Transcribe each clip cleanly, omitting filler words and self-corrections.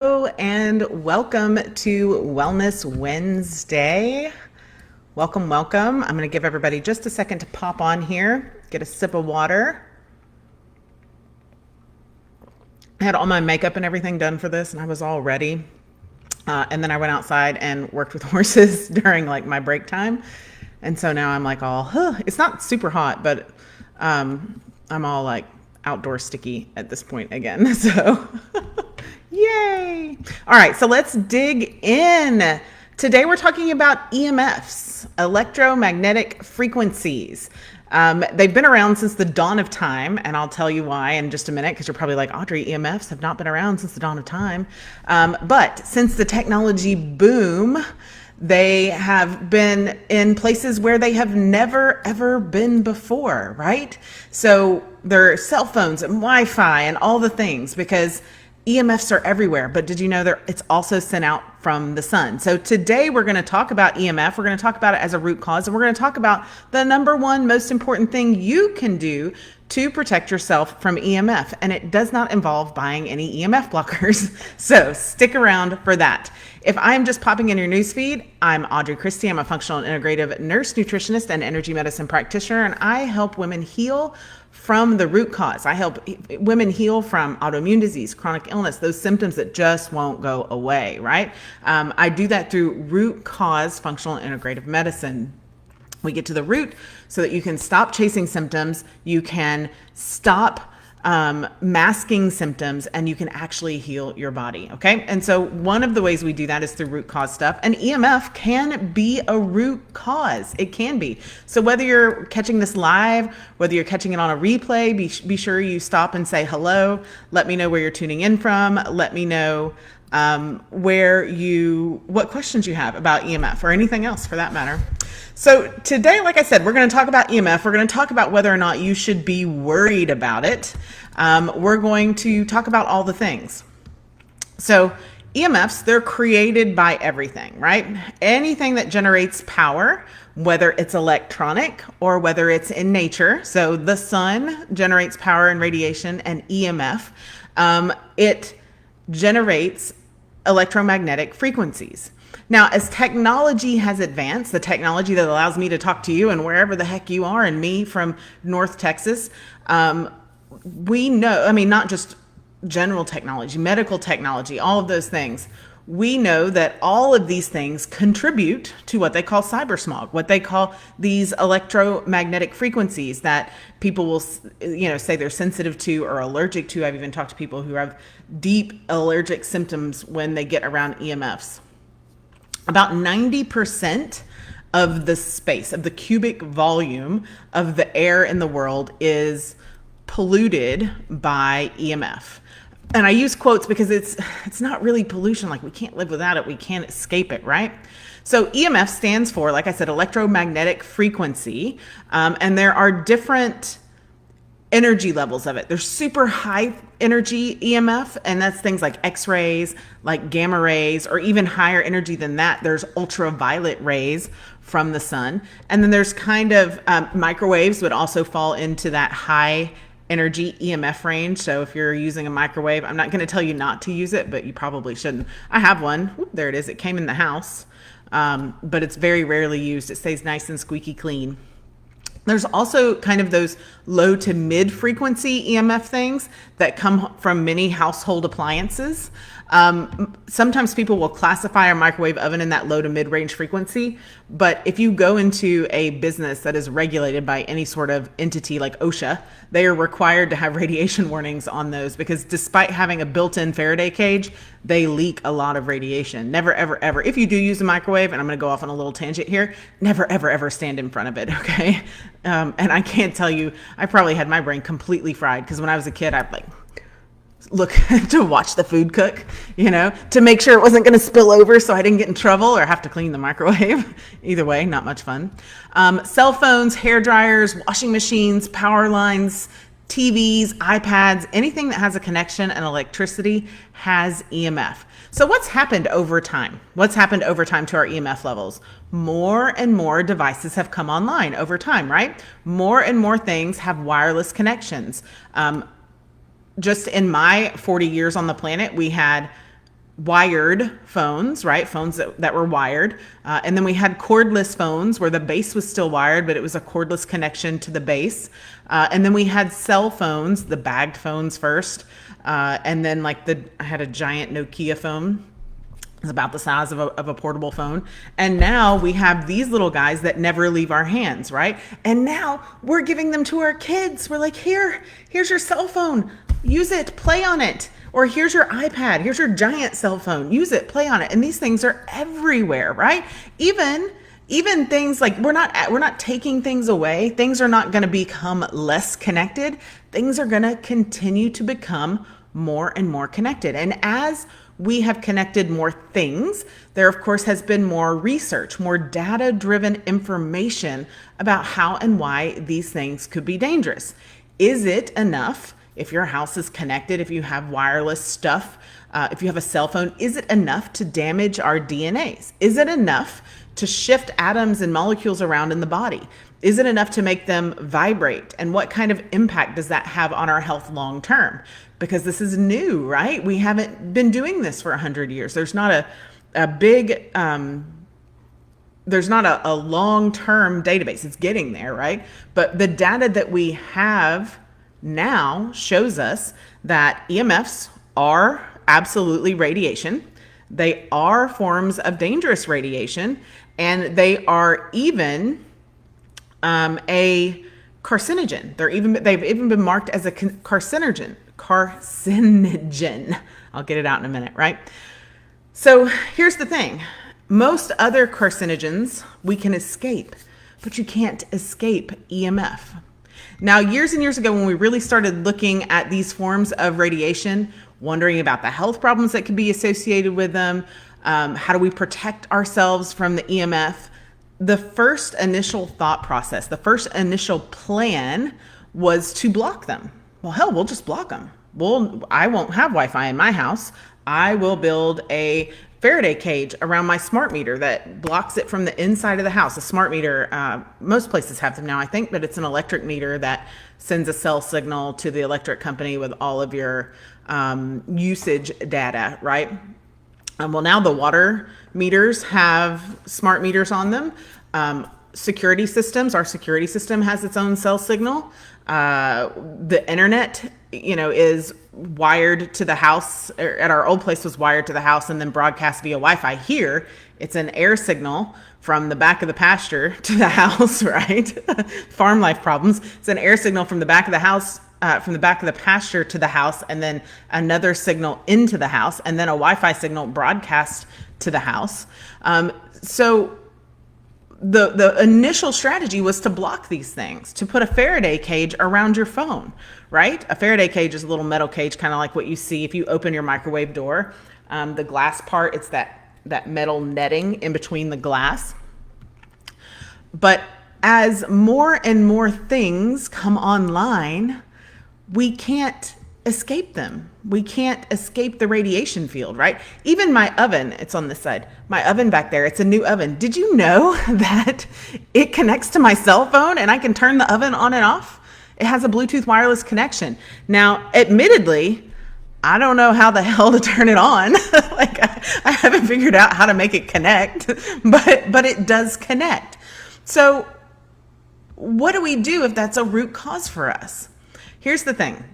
Hello and welcome to Wellness Wednesday. Welcome, welcome. I'm going to give everybody just a second to pop on here, get a sip of water. I had all my makeup and everything done for this and I was all ready. And then I went outside and worked with horses during like my break time. And so now I'm like it's not super hot, but I'm all like outdoor sticky at this point again. So yay. All right, so let's dig in. Today we're talking about EMFs, electromagnetic frequencies. They've been around since the dawn of time, and I'll tell you why in just a minute, because you're probably like, Audrey, EMFs have not been around since the dawn of time. But since the technology boom, they have been in places where they have never, ever been before, right? So there are cell phones and Wi-Fi and all the things, because EMFs are everywhere, but did you know that it's also sent out from the sun? So today we're going to talk about EMF. We're going to talk about it as a root cause, and we're going to talk about the number one most important thing you can do to protect yourself from EMF. And it does not involve buying any EMF blockers. So stick around for that. If I'm just popping in your newsfeed, I'm Audrey Christie. I'm a functional and integrative nurse, nutritionist, and energy medicine practitioner, and I help women heal from the root cause. I help women heal from autoimmune disease, chronic illness, those symptoms that just won't go away, right? I do that through root cause functional and integrative medicine. We get to the root so that you can stop chasing symptoms, you can stop masking symptoms, and you can actually heal your body, okay? And so one of the ways we do that is through root cause stuff, and EMF can be a root cause. It can be. So whether you're catching this live, whether you're catching it on a replay, be sure you stop and say hello. Let me know where you're tuning in from. Let me know what questions you have about EMF or anything else for that matter. So today, like I said, we're going to talk about EMF. We're going to talk about whether or not you should be worried about it. We're going to talk about all the things. So EMFs, they're created by everything, right? Anything that generates power, whether it's electronic or whether it's in nature. So the sun generates power and radiation and EMF. It generates electromagnetic frequencies. Now, as technology has advanced, the technology that allows me to talk to you and wherever the heck you are, and me from North Texas, we know, not just general technology, medical technology, all of those things. We know that all of these things contribute to what they call cyber smog, what they call these electromagnetic frequencies that people will, say they're sensitive to or allergic to. I've even talked to people who have deep allergic symptoms when they get around EMFs. About 90% of the space, of the cubic volume of the air in the world is polluted by EMF. And I use quotes because it's not really pollution. Like, we can't live without it. We can't escape it, right? So EMF stands for, like I said, electromagnetic frequency. And there are different energy levels of it. There's super high energy EMF, and that's things like X-rays, like gamma rays, or even higher energy than that. There's ultraviolet rays from the sun. And then there's kind of microwaves would also fall into that high energy EMF range. So if you're using a microwave, I'm not going to tell you not to use it, but you probably shouldn't. I have one. Whoop, there it is. It came in the house, but it's very rarely used. It stays nice and squeaky clean. There's also kind of those low to mid frequency EMF things that come from many household appliances. Sometimes people will classify a microwave oven in that low to mid range frequency, but if you go into a business that is regulated by any sort of entity like OSHA, they are required to have radiation warnings on those, because despite having a built-in Faraday cage, they leak a lot of radiation. Never, ever, ever. If you do use a microwave, and I'm going to go off on a little tangent here, never, ever, ever stand in front of it, okay? And I can't tell you, I probably had my brain completely fried, because when I was a kid, I'd look to watch the food cook, to make sure it wasn't going to spill over so I didn't get in trouble or have to clean the microwave. Either way, not much fun. Cell phones, hair dryers, washing machines, power lines, TVs, iPads, anything that has a connection and electricity has EMF. So what's happened over time? What's happened over time to our EMF levels? More and more devices have come online over time, right? More and more things have wireless connections. Just in my 40 years on the planet, we had wired phones, right? Phones that were wired. And then we had cordless phones where the base was still wired, but it was a cordless connection to the base. And then we had cell phones, the bagged phones first. And then I had a giant Nokia phone. It's about the size of a portable phone. And now we have these little guys that never leave our hands, right? And now we're giving them to our kids. We're like, here's your cell phone. Use it, play on it. Or here's your iPad. Here's your giant cell phone. Use it, play on it. And these things are everywhere, right? Even things like we're not taking things away. Things are not going to become less connected. Things are going to continue to become more and more connected. And as we have connected more things, there of course has been more research, more data-driven information about how and why these things could be dangerous. Is it enough if your house is connected, if you have wireless stuff, if you have a cell phone, is it enough to damage our DNAs? Is it enough to shift atoms and molecules around in the body? Is it enough to make them vibrate? And what kind of impact does that have on our health long term? Because this is new, right? We haven't been doing this for 100 years. There's not there's not a long-term database. It's getting there, right? But the data that we have now shows us that EMFs are absolutely radiation. They are forms of dangerous radiation, and they are even a carcinogen. They've even been marked as a carcinogen. I'll get it out in a minute, right? So here's the thing. Most other carcinogens we can escape, but you can't escape EMF. Now, years and years ago, when we really started looking at these forms of radiation, wondering about the health problems that could be associated with them, how do we protect ourselves from the EMF, the first initial thought process, the first initial plan was to block them. Well, hell, we'll just block them. I won't have Wi-Fi in my house. I will build a Faraday cage around my smart meter that blocks it from the inside of the house. A smart meter, most places have them now, I think, but it's an electric meter that sends a cell signal to the electric company with all of your usage data, right? Well, now the water meters have smart meters on them. Security systems, our security system has its own cell signal. The internet, is wired to the house. At our old place was wired to the house and then broadcast via Wi-Fi. Here, it's an air signal from the back of the pasture to the house, right? Farm life problems. It's an air signal from the back of the house, from the back of the pasture to the house, and then another signal into the house, and then a Wi-Fi signal broadcast to the house. So the initial strategy was to block these things, to put a Faraday cage around your phone, right? A Faraday cage is a little metal cage, kind of like what you see if you open your microwave door. The glass part, it's that metal netting in between the glass. But as more and more things come online, we can't escape them. We can't escape the radiation field, right? Even my oven, it's on this side. My oven back there, it's a new oven. Did you know that it connects to my cell phone and I can turn the oven on and off? It has a Bluetooth wireless connection. Now, admittedly, I don't know how the hell to turn it on. I haven't figured out how to make it connect, but it does connect. So what do we do if that's a root cause for us? Here's the thing.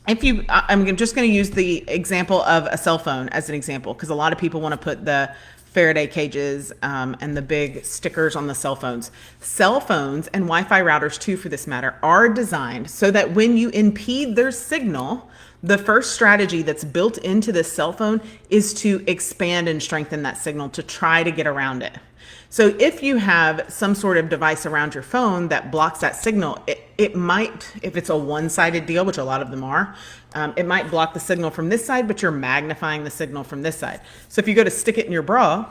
I'm just going to use the example of a cell phone as an example, because a lot of people want to put the Faraday cages and the big stickers on the cell phones. Cell phones and Wi-Fi routers too, for this matter, are designed so that when you impede their signal, the first strategy that's built into this cell phone is to expand and strengthen that signal to try to get around it. So if you have some sort of device around your phone that blocks that signal, it might, if it's a one-sided deal, which a lot of them are, it might block the signal from this side, but you're magnifying the signal from this side. So if you go to stick it in your bra,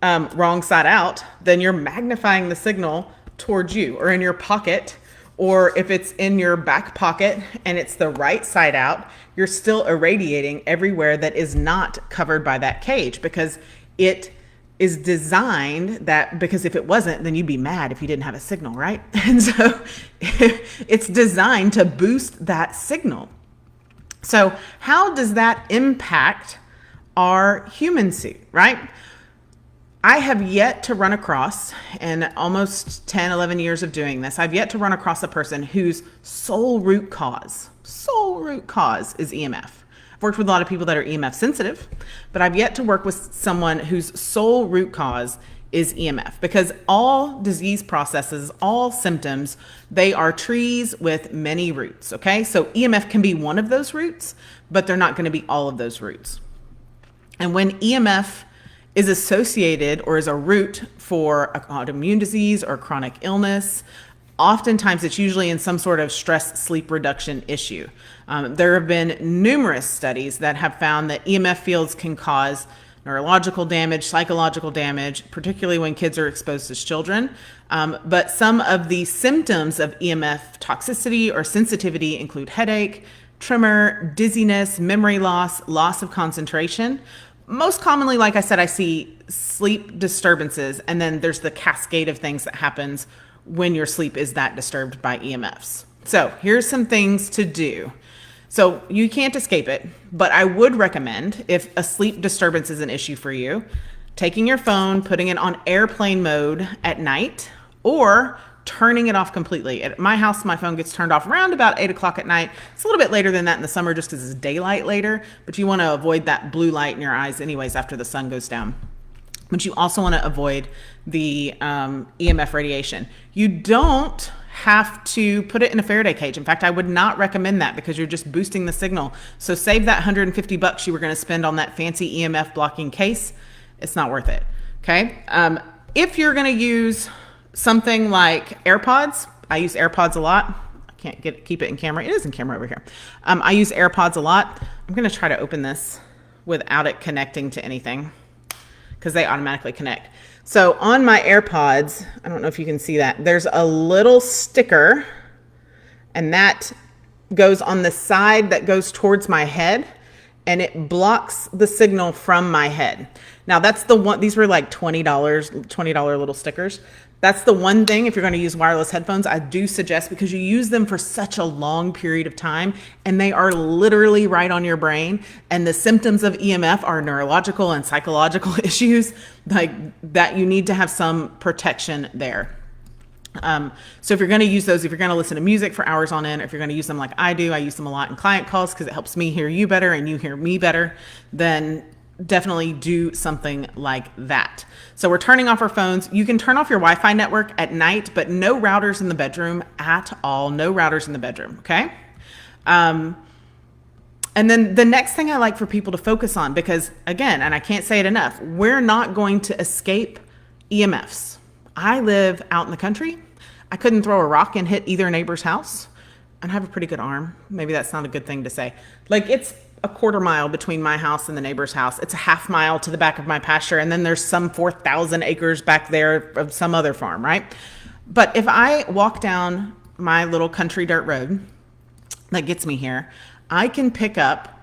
wrong side out, then you're magnifying the signal towards you, or in your pocket, or if it's in your back pocket and it's the right side out, you're still irradiating everywhere that is not covered by that cage, because it is designed that, because if it wasn't, then you'd be mad if you didn't have a signal, right? And so it's designed to boost that signal. So how does that impact our human suit, right? I have yet to run across, in almost 10, 11 years of doing this, I've yet to run across a person whose sole root cause is EMF. I've worked with a lot of people that are EMF sensitive, but I've yet to work with someone whose sole root cause is EMF, because all disease processes, all symptoms, they are trees with many roots, okay? So EMF can be one of those roots, but they're not going to be all of those roots. And when EMF is associated or is a root for an autoimmune disease or chronic illness, oftentimes it's usually in some sort of stress sleep reduction issue. There have been numerous studies that have found that EMF fields can cause neurological damage, psychological damage, particularly when kids are exposed as children. But some of the symptoms of EMF toxicity or sensitivity include headache, tremor, dizziness, memory loss, loss of concentration. Most commonly, like I said, I see sleep disturbances, and then there's the cascade of things that happens when your sleep is that disturbed by EMFs. So here's some things to do. So you can't escape it, but I would recommend, if a sleep disturbance is an issue for you, taking your phone, putting it on airplane mode at night, or turning it off completely. At my house, my phone gets turned off around about 8 o'clock at night. It's a little bit later than that in the summer just because it's daylight later, but you want to avoid that blue light in your eyes anyways after the sun goes down. But you also want to avoid the EMF radiation. You don't have to put it in a Faraday cage. In fact, I would not recommend that because you're just boosting the signal. So save that $150 you were going to spend on that fancy EMF blocking case. It's not worth it. Okay. If you're going to use something like AirPods, I use AirPods a lot. I can't keep it in camera. It is in camera over here. I use AirPods a lot. I'm going to try to open this without it connecting to anything because they automatically connect. So on my AirPods, I don't know if you can see that, there's a little sticker, and that goes on the side that goes towards my head, and it blocks the signal from my head. Now that's the one, these were like $20 little stickers. That's the one thing, if you're going to use wireless headphones, I do suggest, because you use them for such a long period of time and they are literally right on your brain. And the symptoms of EMF are neurological and psychological issues like that. You need to have some protection there. So if you're going to use those, if you're going to listen to music for hours on end, or if you're going to use them like I do, I use them a lot in client calls because it helps me hear you better and you hear me better, then definitely do something like that. So we're turning off our phones. You can turn off your Wi-Fi network at night, but no routers in the bedroom at all. No routers in the bedroom. Okay. And then the next thing I like for people to focus on, because again, and I can't say it enough, we're not going to escape EMFs. I live out in the country. I couldn't throw a rock and hit either neighbor's house. And I have a pretty good arm. Maybe that's not a good thing to say. Like, it's a quarter mile between my house and the neighbor's house. It's a half mile to the back of my pasture. And then there's some 4,000 acres back there of some other farm, right? But if I walk down my little country dirt road that gets me here, I can pick up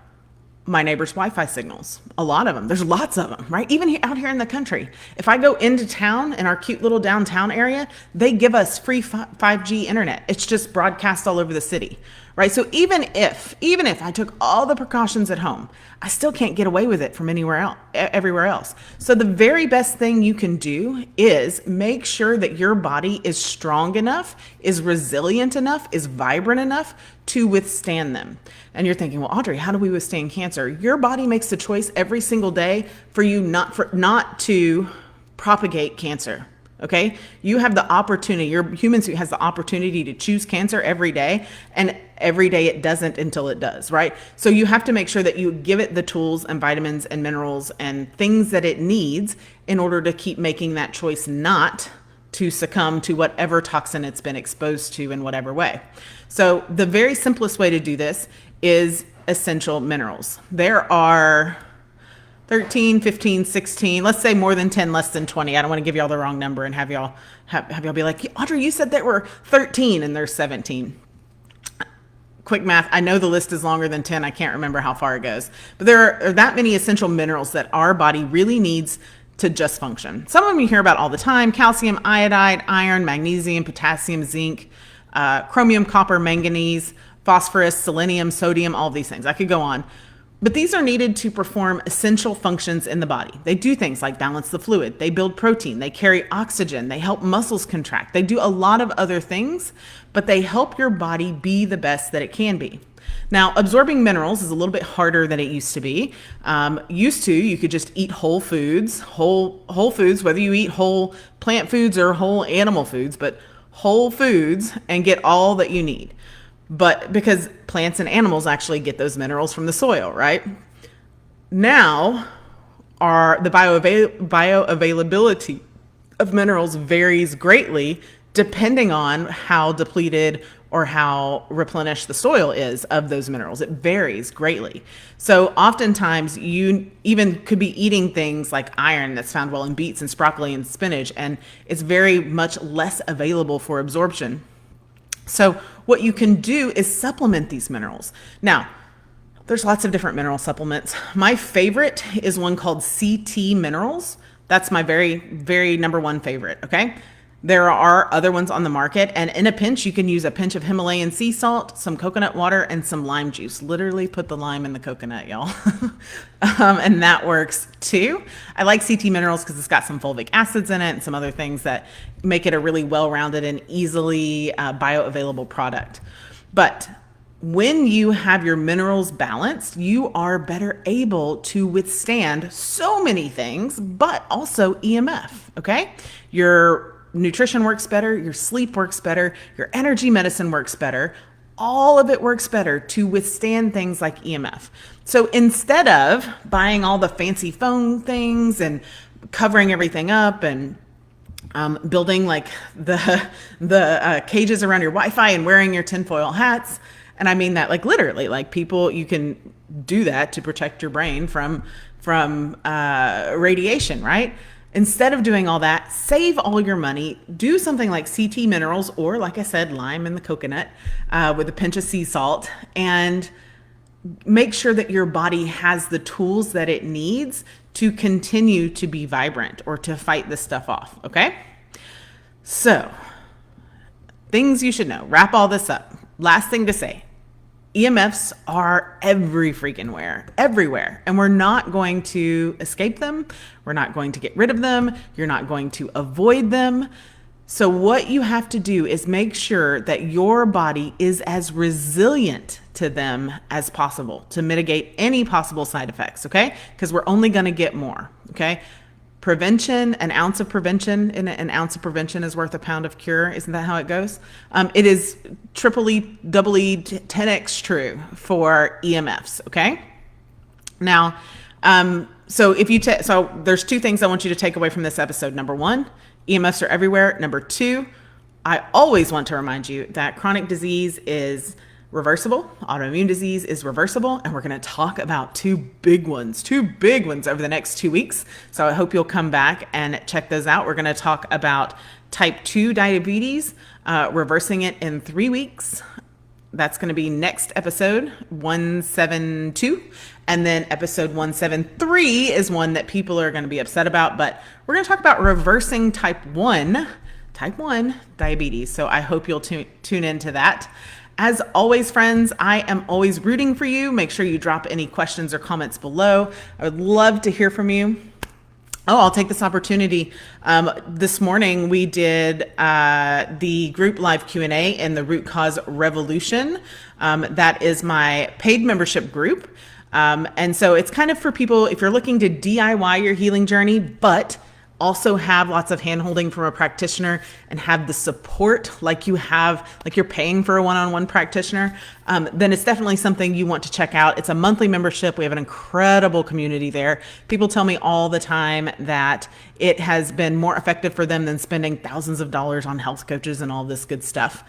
my neighbor's Wi-Fi signals. A lot of them. There's lots of them, right? Even out here in the country. If I go into town in our cute little downtown area, they give us free 5G internet. It's just broadcast all over the city, right? So even if I took all the precautions at home, I still can't get away with it from everywhere else. So the very best thing you can do is make sure that your body is strong enough, is resilient enough, is vibrant enough to withstand them. And you're thinking, well, Audrey, how do we withstand cancer? Your body makes the choice every single day for you not to propagate cancer. Okay. You have the opportunity, your human suit has the opportunity to choose cancer every day, and every day it doesn't until it does, right? So you have to make sure that you give it the tools and vitamins and minerals and things that it needs in order to keep making that choice not to succumb to whatever toxin it's been exposed to in whatever way. So the very simplest way to do this is essential minerals. There are 13, 15, 16, let's say more than 10, less than 20. I don't want to give y'all the wrong number and have y'all be like, Audrey, you said there were 13 and there's 17. Quick math. I know the list is longer than 10. I can't remember how far it goes, but there are that many essential minerals that our body really needs to just function. Some of them you hear about all the time: calcium, iodide, iron, magnesium, potassium, zinc, chromium, copper, manganese, phosphorus, selenium, sodium, all of these things. I could go on. But these are needed to perform essential functions in the body. They do things like balance the fluid, they build protein, they carry oxygen, they help muscles contract. They do a lot of other things, but they help your body be the best that it can be. Now, absorbing minerals is a little bit harder than it used to be. You could just eat whole foods, whole foods, whether you eat whole plant foods or whole animal foods, but whole foods, and get all that you need. But because plants and animals actually get those minerals from the soil, right? Now, the bioavailability of minerals varies greatly depending on how depleted or how replenished the soil is of those minerals. It varies greatly. So oftentimes you even could be eating things like iron that's found well in beets and broccoli and spinach, and it's very much less available for absorption. So what you can do is supplement these minerals. Now, there's lots of different mineral supplements. My favorite is one called CT Minerals. That's my very, very number one favorite, okay? There are other ones on the market, and in a pinch, you can use a pinch of Himalayan sea salt, some coconut water, and some lime juice. Literally put the lime in the coconut, y'all. And that works too. I like CT Minerals because it's got some fulvic acids in it and some other things that make it a really well-rounded and easily bioavailable product. But when you have your minerals balanced, you are better able to withstand so many things, but also EMF, okay? Your nutrition works better, your sleep works better, your energy medicine works better. All of it works better to withstand things like EMF. So instead of buying all the fancy foam things and covering everything up and building like the cages around your Wi-Fi and wearing your tinfoil hats, and I mean that like literally, like people, you can do that to protect your brain from radiation, right? Instead of doing all that, save all your money, do something like CT Minerals, or like I said, lime in the coconut with a pinch of sea salt, and make sure that your body has the tools that it needs to continue to be vibrant or to fight this stuff off, okay? So, things you should know. Wrap all this up. Last thing to say. EMFs are everywhere, and we're not going to escape them. We're not going to get rid of them. You're not going to avoid them. So what you have to do is make sure that your body is as resilient to them as possible to mitigate any possible side effects, okay? Because we're only going to get more, okay? Prevention, an ounce of prevention is worth a pound of cure. Isn't that how it goes? It is triply, doubly, 10x true for EMFs. Okay. Now, so there's two things I want you to take away from this episode. Number one, EMFs are everywhere. Number two, I always want to remind you that chronic disease is reversible. Autoimmune disease is reversible, and we're going to talk about two big ones over the next 2 weeks. So I hope you'll come back and check those out. We're going to talk about type 2 diabetes, reversing it in 3 weeks. That's going to be next episode 172. And then episode 173 is one that people are going to be upset about, but we're going to talk about reversing type 1 diabetes. So I hope you'll tune into that. As always, friends, I am always rooting for you. Make sure you drop any questions or comments below. I would love to hear from you. Oh, I'll take this opportunity. This morning we did the group live Q&A in the Root Cause Revolution. That is my paid membership group. And so it's kind of for people, if you're looking to DIY your healing journey, but also have lots of handholding from a practitioner and have the support like you're paying for a one-on-one practitioner, then it's definitely something you want to check out. It's a monthly membership. We have an incredible community there. People tell me all the time that it has been more effective for them than spending thousands of dollars on health coaches and all this good stuff.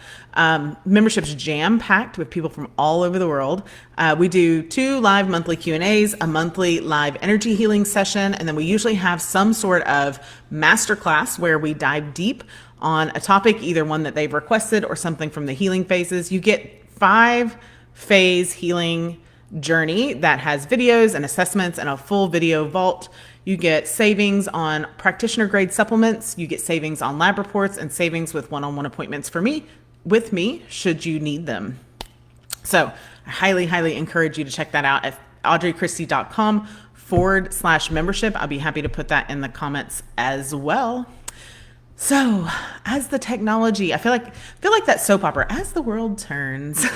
Membership's jam-packed with people from all over the world. We do 2 live monthly Q&As, a monthly live energy healing session, and then we usually have some sort of masterclass where we dive deep on a topic, either one that they've requested or something from the healing phases. You get 5-phase healing journey that has videos and assessments and a full video vault. You get savings on practitioner grade supplements. You get savings on lab reports and savings with one-on-one appointments with me should you need them. So I highly, highly encourage you to check that out. audreychristie.com/membership. I'll be happy to put that in the comments as well. So as the technology, I feel like that soap opera, as the world turns,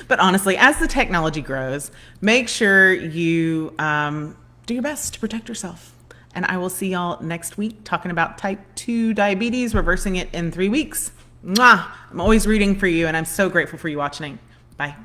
but honestly, as the technology grows, make sure you do your best to protect yourself. And I will see y'all next week talking about type 2 diabetes, reversing it in 3 weeks. Mwah! I'm always rooting for you, and I'm so grateful for you watching. Bye.